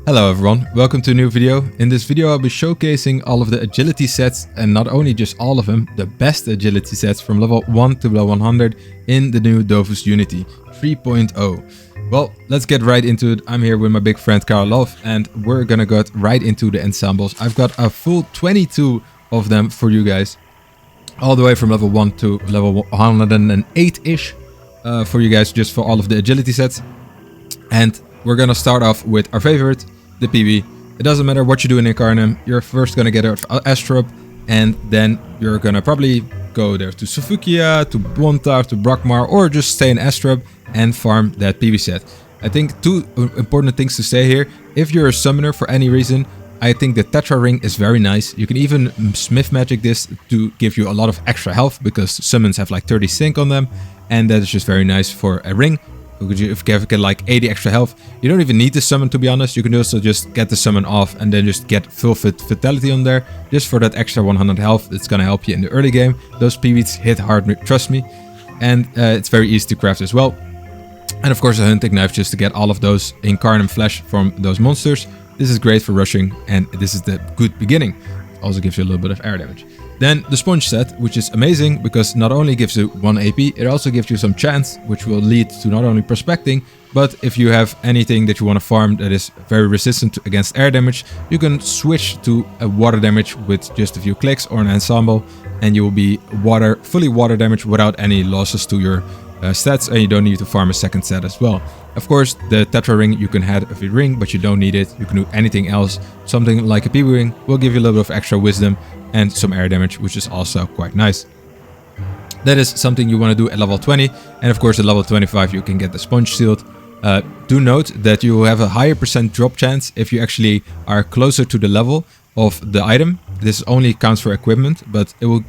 Hello everyone, welcome to a new video. In this video I'll be showcasing all of the agility sets, and not only just all of them, the best agility sets from level 1 to level 100 in the new Dofus Unity 3.0. Well, let's get right into it. I'm here with my big friend KwakBlop and we're gonna get right into the ensembles. I've got a full 22 of them for you guys, all the way from level 1 to level 108-ish for you guys, just for all of the agility sets. And we're gonna start off with our favorite, the Piwi. It doesn't matter what you do in Incarnate, you're first gonna get an Astrop, and then you're gonna probably go there to Sofukia, to Bontar, to Brakmar, or just stay in Astrop and farm that Piwi set. I think two important things to say here. If you're a summoner for any reason, I think the Tetra Ring is very nice. You can even Smith Magic this to give you a lot of extra health, because summons have like 30 sync on them, and that is just very nice for a ring. If you get like 80 extra health, you don't even need the summon, to be honest. You can also just get the summon off and then just get full vitality on there, just for that extra 100 health. It's gonna help you in the early game. Those PVs hit hard, trust me, and it's very easy to craft as well. And of course a hunting knife, just to get all of those Incarnate flesh from those monsters. This is great for rushing, and this is the good beginning. It also gives you a little bit of air damage. Then the sponge set, which is amazing because not only gives you 1 AP, it also gives you some chance, which will lead to not only prospecting, but if you have anything that you want to farm that is very resistant against air damage, you can switch to a water damage with just a few clicks or an ensemble, and you will be fully water damage without any losses to your stats, and you don't need to farm a second set as well. Of course, the Tetra Ring you can have a ring, but you don't need it. You can do anything else. Something like a Piwi Ring will give you a little bit of extra wisdom and some air damage, which is also quite nice. That is something you want to do at level 20, and of course at level 25 you can get the Sponge Shield. Do note that you will have a higher % drop chance if you actually are closer to the level of the item. This only counts for equipment, but it will,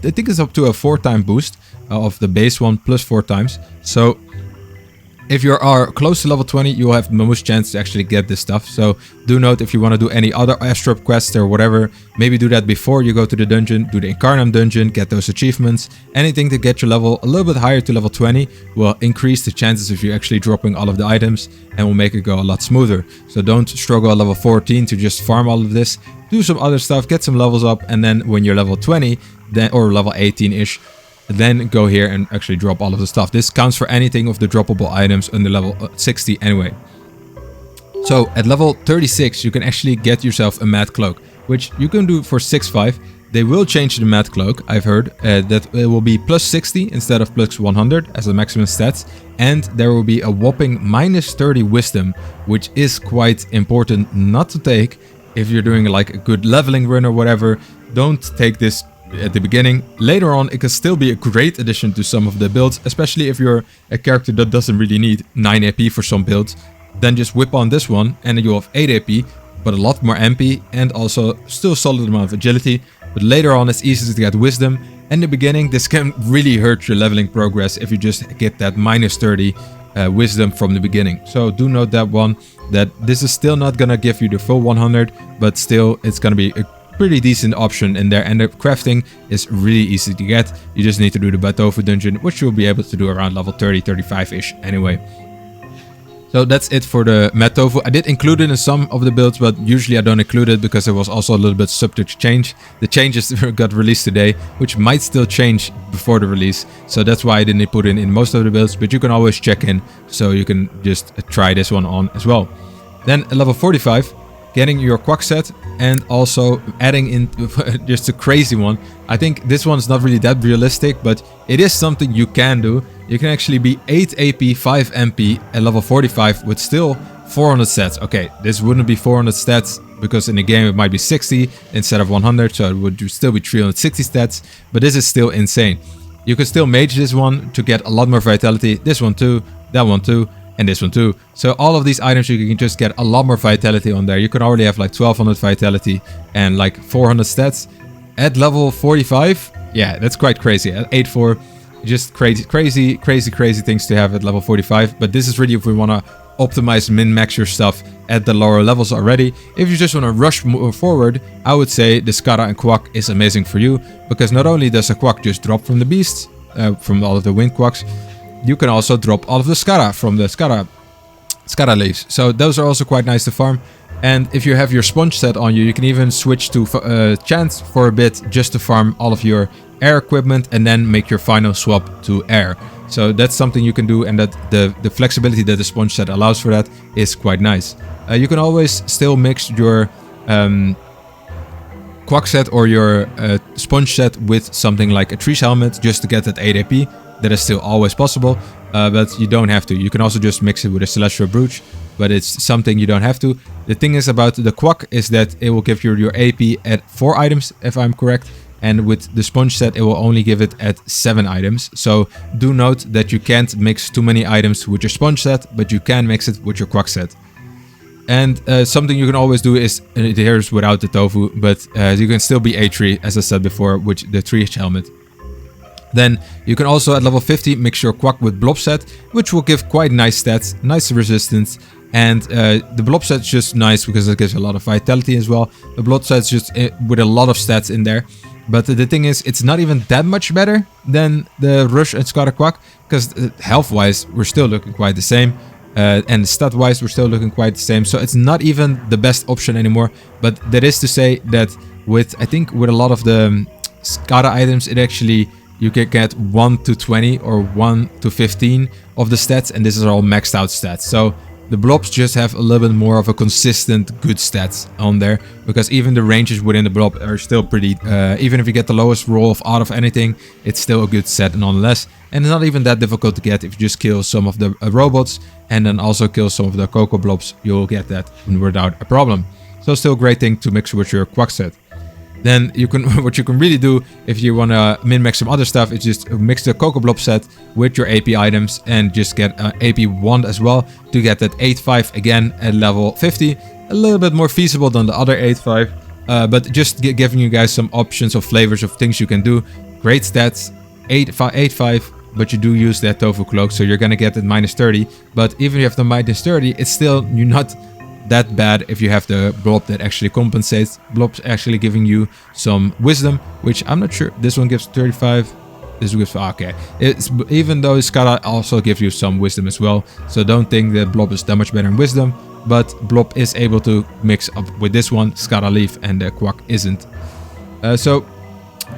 I think it's up to a 4-time boost of the base one plus 4 times. So if you are close to level 20, you will have the most chance to actually get this stuff. So do note, if you want to do any other Astrop quest or whatever, maybe do that before you go to the dungeon. Do the Incarnate dungeon, get those achievements. Anything to get your level a little bit higher to level 20 will increase the chances of you actually dropping all of the items and will make it go a lot smoother. So don't struggle at level 14 to just farm all of this. Do some other stuff, get some levels up, and then when you're level 20, then or level 18-ish, then go here and actually drop all of the stuff. This counts for anything of the droppable items under level 60 anyway. So at level 36 you can actually get yourself a Mad Cloak, which you can do for 6.5. They will change the Mad Cloak, I've heard, that it will be plus 60 instead of plus 100 as the maximum stats, and there will be a whopping minus 30 wisdom, which is quite important not to take if you're doing like a good leveling run or whatever. Don't take this at the beginning. Later on it can still be a great addition to some of the builds, especially if you're a character that doesn't really need 9 AP for some builds. Then just whip on this one and you have 8 AP, but a lot more MP and also still solid amount of agility. But later on it's easy to get wisdom. In the beginning this can really hurt your leveling progress if you just get that minus 30 wisdom from the beginning. So do note that one, that this is still not gonna give you the full 100, but still it's gonna be a pretty decent option in there, and the crafting is really easy to get. You just need to do the Mad Tofu dungeon, which you'll be able to do around level 30-35-ish anyway. So that's it for the Mad Tofu. I did include it in some of the builds, but usually I don't include it because it was also a little bit subject to change. The changes got released today, which might still change before the release, so that's why I didn't put it in most of the builds, but you can always check in, so you can just try this one on as well. Then at level 45, getting your Kwak set, and also adding in just a crazy one. I think this one's not really that realistic, but it is something you can do. You can actually be 8 AP, 5 MP at level 45 with still 400 stats. Okay, this wouldn't be 400 stats because in the game it might be 60 instead of 100, so it would still be 360 stats, but this is still insane. You can still mage this one to get a lot more vitality, this one too, that one too, and this one too. So all of these items you can just get a lot more vitality on there. You can already have like 1200 vitality and like 400 stats at level 45. Yeah, that's quite crazy. At 8.4, just crazy things to have at level 45. But this is really if we want to optimize min-max your stuff at the lower levels already. If you just want to rush forward, I would say the Skara and Kwak is amazing for you, because not only does a Kwak just drop from the beasts, from all of the wind Kwaks, you can also drop all of the Skara from the Skara leaves. So those are also quite nice to farm. And if you have your sponge set on you, you can even switch to chance for a bit just to farm all of your air equipment and then make your final swap to air. So that's something you can do, and that the flexibility that the sponge set allows for that is quite nice. You can always still mix your Kwak set or your sponge set with something like a tree's helmet just to get that 8 AP. That is still always possible, but you don't have to. You can also just mix it with a celestial brooch, but it's something you don't have to. The thing is about the Kwak is that it will give you your AP at 4 items, if I'm correct. And with the sponge set, it will only give it at 7 items. So do note that you can't mix too many items with your sponge set, but you can mix it with your Kwak set. And something you can always do is, here's without the tofu, but you can still be A3, as I said before, with the tree helmet. Then you can also at level 50 mix your Kwak with Blop set, which will give quite nice stats, nice resistance. And the Blop set's just nice because it gives a lot of vitality as well. The Blop set's just with a lot of stats in there. But the thing is, it's not even that much better than the Rush and Scarakwak, because health-wise, we're still looking quite the same. And stat-wise, we're still looking quite the same. So it's not even the best option anymore. But that is to say that with, I think, with a lot of the Scara items, it actually, you can get 1 to 20 or 1 to 15 of the stats. And this is all maxed out stats. So the blobs just have a little bit more of a consistent good stats on there, because even the ranges within the blob are still pretty, even if you get the lowest roll of out of anything, it's still a good set nonetheless. And it's not even that difficult to get if you just kill some of the robots and then also kill some of the KwakBlops, you'll get that without a problem. So still a great thing to mix with your Kwak set. Then you can, what you can really do if you want to min-max some other stuff is just mix the KwakBlop set with your AP items and just get AP 1 as well to get that 8-5 again at level 50. A little bit more feasible than the other 8-5, but just giving you guys some options of flavors of things you can do. Great stats, 8-5, but you do use that Tofu Cloak, so you're gonna get it minus 30. But even if you have the minus 30, it's still, you're not that bad if you have the blob that actually compensates. Blob's actually giving you some wisdom, which I'm not sure. This one gives 35. This gives, okay. It's, even though Scara also gives you some wisdom as well. So don't think that blob is that much better in wisdom. But blob is able to mix up with this one, Scara Leaf, and the Kwak isn't. So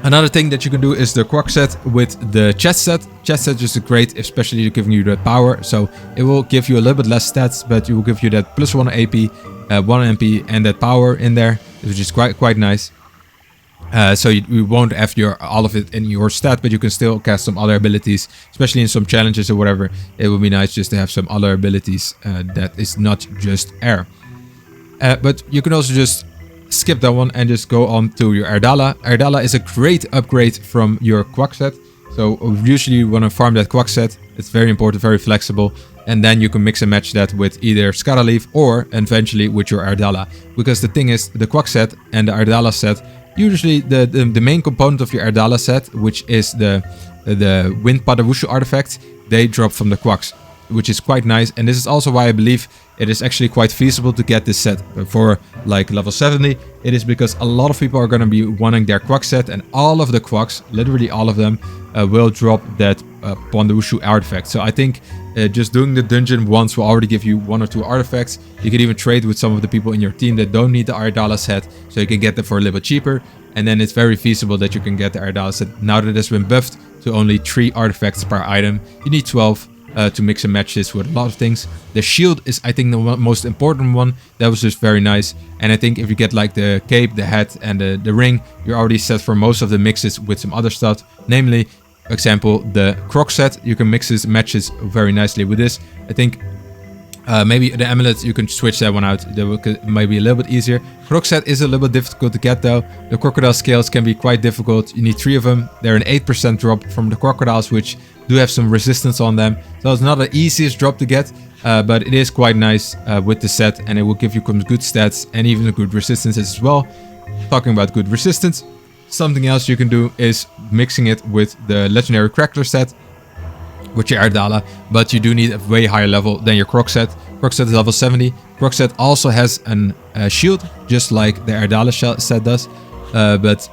another thing that you can do is the Kwak set with the chest set. Chest set is great, especially giving you that power. So it will give you a little bit less stats, but it will give you that plus 1 AP, 1 MP, and that power in there, which is quite nice. So you won't have all of it in your stat, but you can still cast some other abilities, especially in some challenges or whatever. It would be nice just to have some other abilities that is not just air. But you can also just skip that one and just go on to your Erdala. Erdala is a great upgrade from your Kwak set. So usually you want to farm that Kwak set. It's very important, very flexible. And then you can mix and match that with either Scara Leaf or eventually with your Erdala. Because the thing is, the Kwak set and the Erdala set, usually the main component of your Erdala set, which is the Wind Padawushu artifact, they drop from the Kwaks, which is quite nice. And this is also why I believe it is actually quite feasible to get this set for like level 70. It is because a lot of people are going to be wanting their Kwak set, and all of the Kwaks, literally all of them, will drop that Padawushu artifact. So I think just doing the dungeon once will already give you 1 or 2 artifacts. You can even trade with some of the people in your team that don't need the Erdala set, so you can get them for a little bit cheaper. And then it's very feasible that you can get the Erdala set. Now that it has been buffed to only 3 artifacts per item, you need 12. To mix and match this with a lot of things. The shield is, I think, the most important one. That was just very nice. And I think if you get like the cape, the hat, and the ring, you're already set for most of the mixes with some other stuff. Namely, example, the Croc set. You can mix this, matches very nicely with this. I think maybe the amulet, you can switch that one out. That might be a little bit easier. Croc set is a little bit difficult to get though. The crocodile scales can be quite difficult. You need 3 of them. They're an 8% drop from the crocodiles, which do have some resistance on them. So it's not the easiest drop to get, but it is quite nice with the set, and it will give you some good stats and even a good resistance as well. Talking about good resistance, something else you can do is mixing it with the legendary Crackler set, with your Erdala, but you do need a way higher level than your Croc set. Croc set is level 70. Croc set also has a shield, just like the Erdala set does, but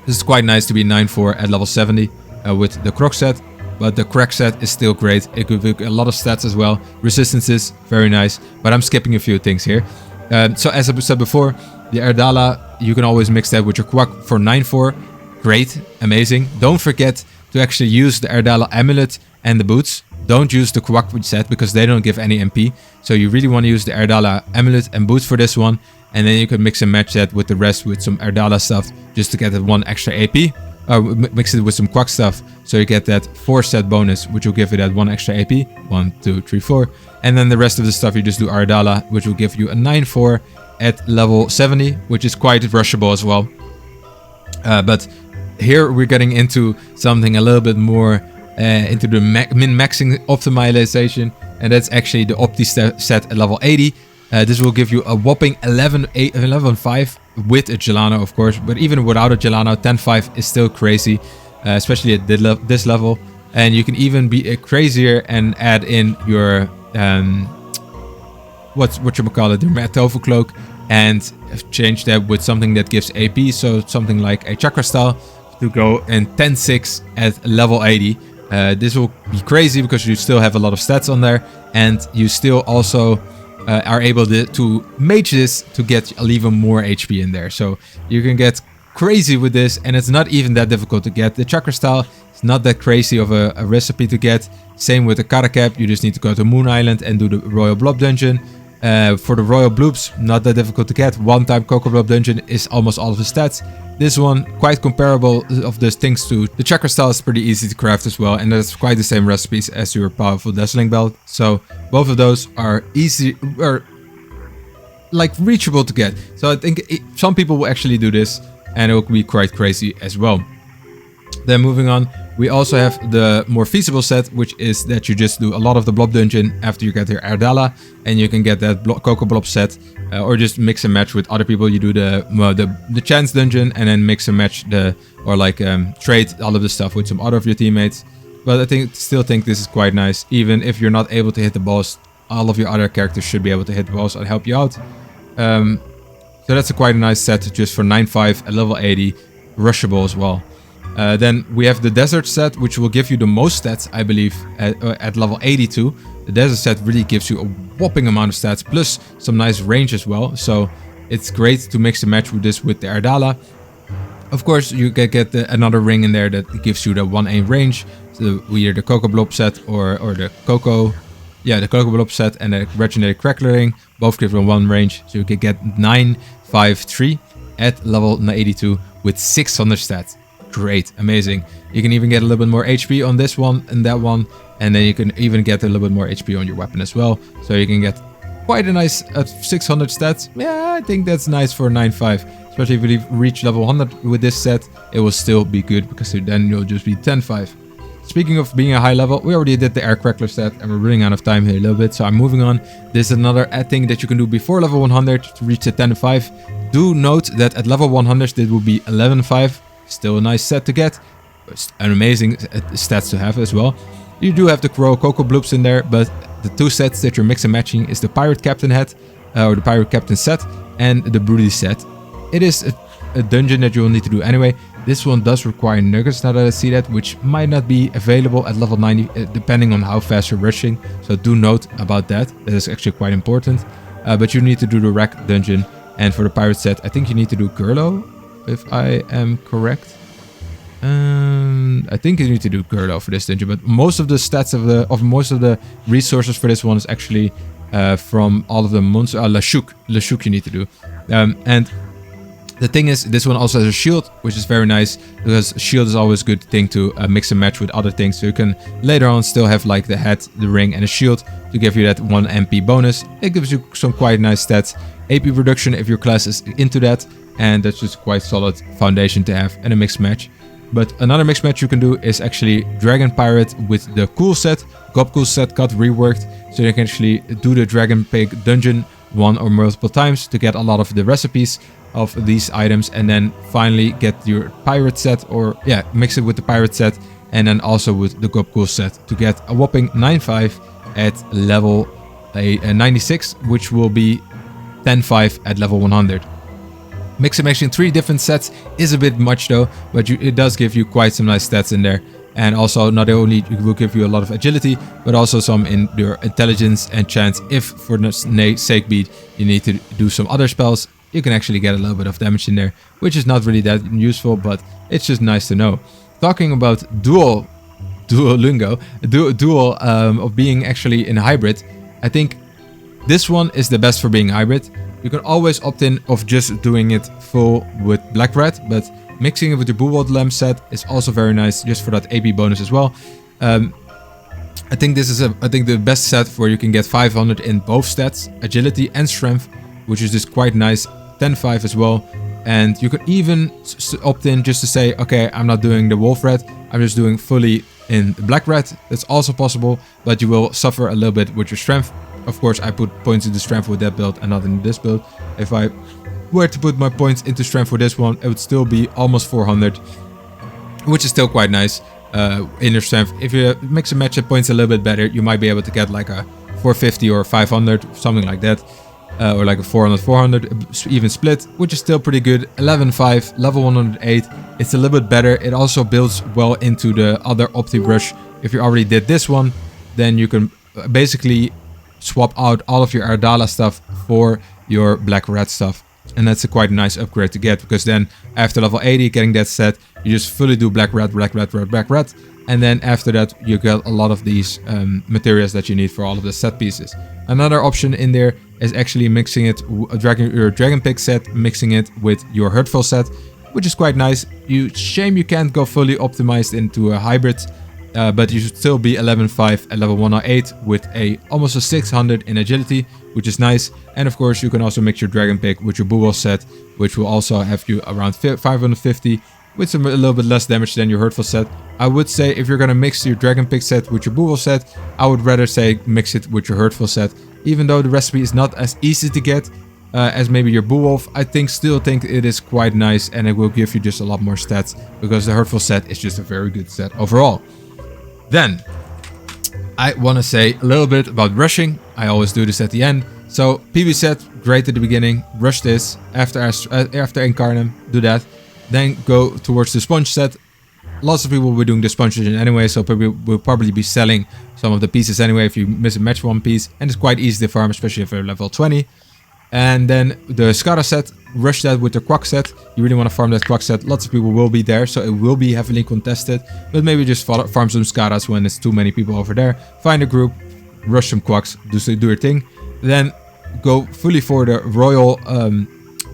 this is quite nice to be 9-4 at level 70 with the Croc set. But the Crack set is still great. It could give a lot of stats as well. Resistance is very nice, but I'm skipping a few things here. So as I said before, the Erdala, you can always mix that with your Kwak for 9-4. Great, amazing. Don't forget to actually use the Erdala amulet and the boots. Don't use the Kwak set because they don't give any MP. So you really want to use the Erdala amulet and boots for this one. And then you can mix and match that with the rest with some Erdala stuff just to get that 1 extra AP. Mix it with some Kwak stuff so you get that 4 set bonus, which will give you that 1 extra AP. 1, 2, 3, 4. And then the rest of the stuff you just do Erdala, which will give you a 9-4 at level 70, which is quite rushable as well. But here we're getting into something a little bit more into the min-maxing optimization, and that's actually the OPTI set at level 80. This will give you a whopping 11.5 with a Gelano, of course, but even without a Gelano, 10.5 is still crazy, especially at this level. And you can even be crazier and add in your whatchamacallit, the Mad Tofu Cloak, and change that with something that gives AP, so something like a Chakra Style to go in 10.6 at level 80. This will be crazy because you still have a lot of stats on there, and you still also are able to mage this to get even more HP in there. So you can get crazy with this, and it's not even that difficult to get. The Chakra Style is not that crazy of a recipe to get. Same with the Karakap, you just need to go to Moon Island and do the RoyalBlop dungeon. For the Royal Bloops, not that difficult to get. One-time KwakBlop dungeon is almost all of the stats. This one, quite comparable of the things to the Chakra Style, is pretty easy to craft as well, and that's quite the same recipes as your powerful Dazzling Belt. So both of those are easy, or like reachable to get. So I think some people will actually do this, and it will be quite crazy as well. Then moving on, we also have the more feasible set, which is that you just do a lot of the blob dungeon after you get your Erdala, and you can get that KwakBlop set, or just mix and match with other people. You do the chance dungeon and then mix and match trade all of the stuff with some other of your teammates. But I still think this is quite nice. Even if you're not able to hit the boss, all of your other characters should be able to hit the boss and help you out. So that's quite a nice set just for 9.5 at level 80, rushable as well. Then we have the Desert set, which will give you the most stats, I believe, at level 82. The Desert set really gives you a whopping amount of stats, plus some nice range as well. So it's great to mix and match with this with the Erdala. Of course, you can get another ring in there that gives you the 1 aim range. So either the KwakBlop set or the the KwakBlop set and the Regenerated Crackler ring. Both give you 1 range, so you can get 9.5.3 at level 82 with 600 stats. Great, amazing. You can even get a little bit more HP on this one and that one, and then you can even get a little bit more HP on your weapon as well. So you can get quite a nice 600 stats. Yeah, I think that's nice for 9.5. Especially if you reach level 100 with this set, it will still be good because then you'll just be 10.5. Speaking of being a high level, we already did the AerCrackler set and we're running out of time here a little bit, so I'm moving on. This is another thing that you can do before level 100 to reach the 10.5. Do note that at level 100 it will be 11.5. Still a nice set to get. An amazing stats to have as well. You do have the KwakBlops in there, but the 2 sets that you're mix and matching is the Pirate Captain hat, or the Pirate Captain set, and the Broody set. It is a dungeon that you will need to do anyway. This one does require nuggets, now that I see that, which might not be available at level 90, depending on how fast you're rushing. So do note about that. That is actually quite important. But you need to do the Rack dungeon. And for the Pirate set, I think you need to do Gelano, if I am correct. I think you need to do Gelano for this dungeon, but most of the stats of most of the resources for this one is actually from all of the monsters. Lashuk you need to do. And the thing is, this one also has a shield, which is very nice, because shield is always a good thing to mix and match with other things. So you can later on still have like the hat, the ring, and a shield to give you that 1 MP bonus. It gives you some quite nice stats. AP reduction if your class is into that, and that's just quite solid foundation to have, and a mixed match. But another mixed match you can do is actually Dragon Pirate with the Cool set. Cool set got reworked, so you can actually do the Dragon Pig dungeon 1 or multiple times to get a lot of the recipes of these items, and then finally get your Pirate set, or mix it with the Pirate set, and then also with the Cool set to get a whopping 9.5 at level 96, which will be 10.5 at level 100. Mix and matching 3 different sets is a bit much though, but it does give you quite some nice stats in there. And also not only it will give you a lot of agility, but also some in your intelligence and chance. If for the sake be you need to do some other spells, you can actually get a little bit of damage in there, which is not really that useful, but it's just nice to know. Talking about dual of being actually in hybrid, I think this one is the best for being hybrid. You can always opt in of just doing it full with black red, but mixing it with your Bullwald Lamb set is also very nice, just for that AP bonus as well. I think this is the best set where you can get 500 in both stats, agility and strength, which is just quite nice. 10-5 as well. And you could even opt in just to say, okay, I'm not doing the WolfRat, I'm just doing fully in the black red. That's also possible, but you will suffer a little bit with your strength. Of course, I put points into strength with that build and not in this build. If I were to put my points into strength for this one, it would still be almost 400, which is still quite nice in your strength. If you mix and match the points a little bit better, you might be able to get like a 450 or 500, something like that. Or like a 400-400 even split, which is still pretty good. 11-5, level 108. It's a little bit better. It also builds well into the other Opti brush. If you already did this one, then you can basically swap out all of your Ardala stuff for your black red stuff. And that's a quite nice upgrade to get, because then after level 80 getting that set, you just fully do black red, black red, red, black red. And then after that you get a lot of these materials that you need for all of the set pieces. Another option in there is actually mixing it, your Dragon Pick set, mixing it with your Hurtful set, which is quite nice. Shame you can't go fully optimized into a hybrid, but you should still be 11-5 at level 108 with almost a 600 in agility, which is nice. And of course you can also mix your Dragon Pick with your Bull set, which will also have you around 550 with a little bit less damage than your Hurtful set. I would say if you're gonna mix your Dragon Pick set with your Bull set, I would rather say mix it with your Hurtful set. Even though the recipe is not as easy to get as maybe your Bullwolf, I still think it is quite nice, and it will give you just a lot more stats, because the Hurtful set is just a very good set overall. Then I want to say a little bit about rushing. I always do this at the end. So Piwi set, great at the beginning, rush this. After Incarnum, do that. Then go towards the sponge set. Lots of people will be doing the sponge engine anyway, so we'll probably be selling some of the pieces anyway if you miss a match one piece. And it's quite easy to farm, especially if you're level 20. And then the Scara set, rush that with the Kwak set. You really want to farm that Kwak set. Lots of people will be there, so it will be heavily contested. But maybe just farm some Scaras when there's too many people over there. Find a group, rush some Kwaks, do your thing. Then go fully for the Royal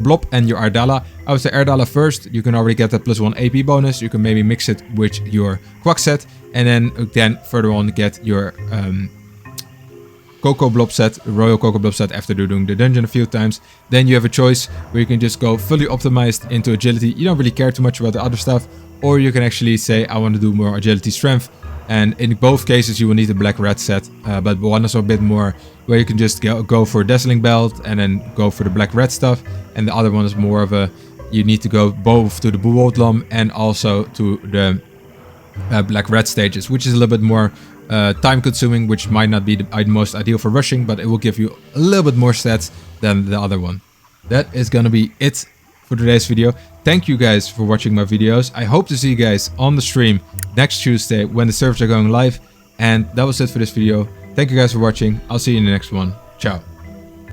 Blop and your Ardala. I would say Ardala first. You can already get that +1 AP bonus. You can maybe mix it with your Kwak set, and then further on get your KwakBlop set, Royal KwakBlop set, after doing the dungeon a few times. Then you have a choice where you can just go fully optimized into agility. You don't really care too much about the other stuff, or you can actually say I want to do more agility strength. And in both cases you will need a black red set, but one is a bit more where you can just go for Dazzling Belt and then go for the black red stuff, and the other one is more of a you need to go both to the Bullwald Lamb and also to the black red stages, which is a little bit more time consuming, which might not be the most ideal for rushing, but it will give you a little bit more stats than the other one. That is gonna be it for today's video. Thank you guys for watching my videos. I hope to see you guys on the stream next Tuesday when the servers are going live. And that was it for this video. Thank you guys for watching. I'll see you in the next one. Ciao.